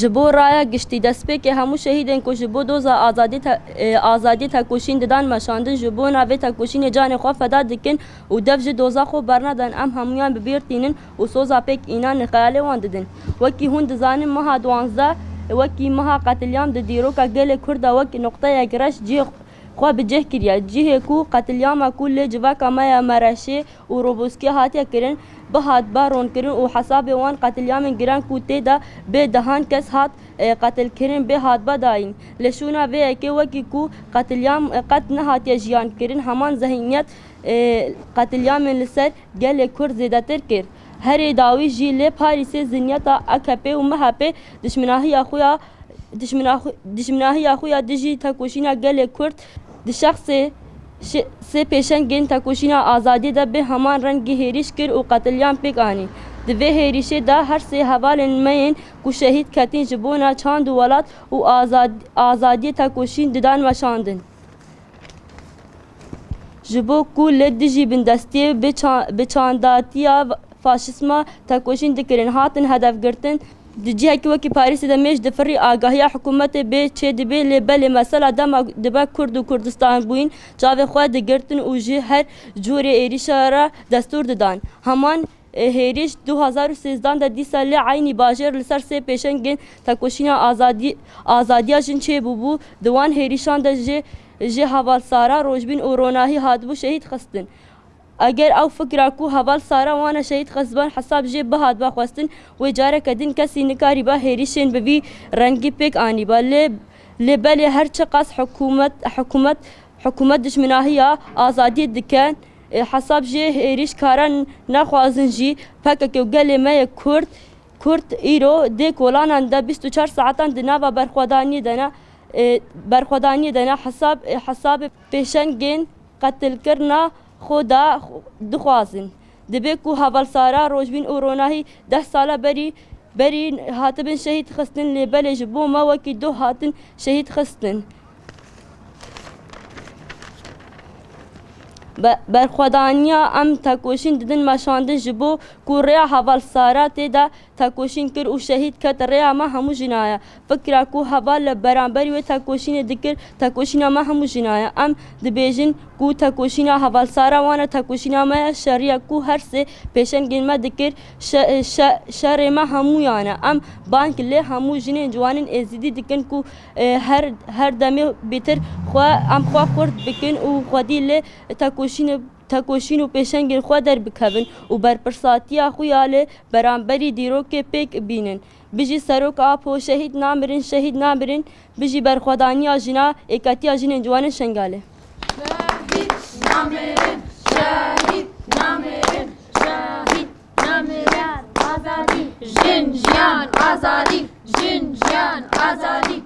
جبو رای گشتی دست به که همو شهیدن کو جبو دوزا آزادی تکوشین ددان مشاندن جبو ناوی تکوشین جان خو فدا دکن و دفج دوزا خو برندن ام همویان ببیرتینن و سوزا پک اینان خیال وان ددن وکی هون دزانن مها 12 وکی مها قتلیام د دیروکا گل کرد وکی نقطه یگرش جی خو بجه کریا جه کو قتلیام کل جواکا ما مرشه و روبوسکی هاتیا کرن به هات بارون کرن و حساب وان قتلیام گران کو تدا به دهان کس هات قتل کرن به هات بداین لشونا به کی وکی کو قتلیام قد نه هاتیا جیان کرن همان ذهنیت قتلیام لسر گل کرد زیادتر کرد هر داوی جیل پاریس زنیتا اکپه و مهپه دشمناهی اخویا دجی تکوشینا گل کرد د شخص سه پیشن گین تکوشینا آزادی دا به همان رنگ هریش کر و قتلیان پیک آنی د وی هریشه دا هر سه حوال مین کو شهید کتین جبونا چاند ولات و آزادی تکوشین ددان وشاندن جبو کو لدجی بندستی به چانداتیا فاشisma تکوشین دکرین هاتن هدف گرتن دجی کی وکی پاریس دمیش دفری آگاهی حکومت به چه دبی لبل مسئله دم دبا کرد و کردستان بوین جاو خود گرتن و جه هر جور ایریشارا دستور دادن همان هریش 2013 دا دی سال عینی باجر لسر سه پیشنگین تکوشینا آزادیا جن چه بو دوان هریشان دا جه حوال سارا روجبین و روناهی هادبو شهید خستن اگر او فکر کو حوال سارا وانا شهید خصبان حساب جه بهاد با خواستن و جاره کدین کسی نکاری با هریشن بوی رنگی پیک آنی با لبل هر چقاس حکومت دشمناهی آزادی دکن حساب جه هریش کاران نخوازن جی پاک که گل ما کرد ایرو دی کولانان دا 24 ساعتان دنا و برخودانی دنا حساب پیشنگین قتل کرنا خدا دخوازن دبی کو حوال سارا روجبین و روناهی 10 ساله بری هاتبن شهید خستن لبل جبو ما وکی دو هاتن شهید خستن برخودانیا ام تکوشین ددن مشاندن جبو کو ریا حوال سارا تدا تکوشین کر و شهید کت ریا ما همو جنایا فکر کو حوال برانبری و تکوشین دکر تکوشینا ما همو جنایا ام دبیجن کو تکوشینا حوال سارا وانا تکوشینا ما شریعه کو هر سه پیشن گین ما دکر شر ما همو یانا ام بانک له همو جنین جوانن ازیدی دکن کو هر دمه بیتر خو خورد بکن و خودی له تکوشین و پیشنگین خود در بکوین و بر پرساتی خویاله برانبری دیرو که پیک بینن بجی سروک آپو شهید نامرین بجی برخودانی آجنا اکاتی آجین جوان شنگاله شهید نامرین آزادی جن جیان آزادی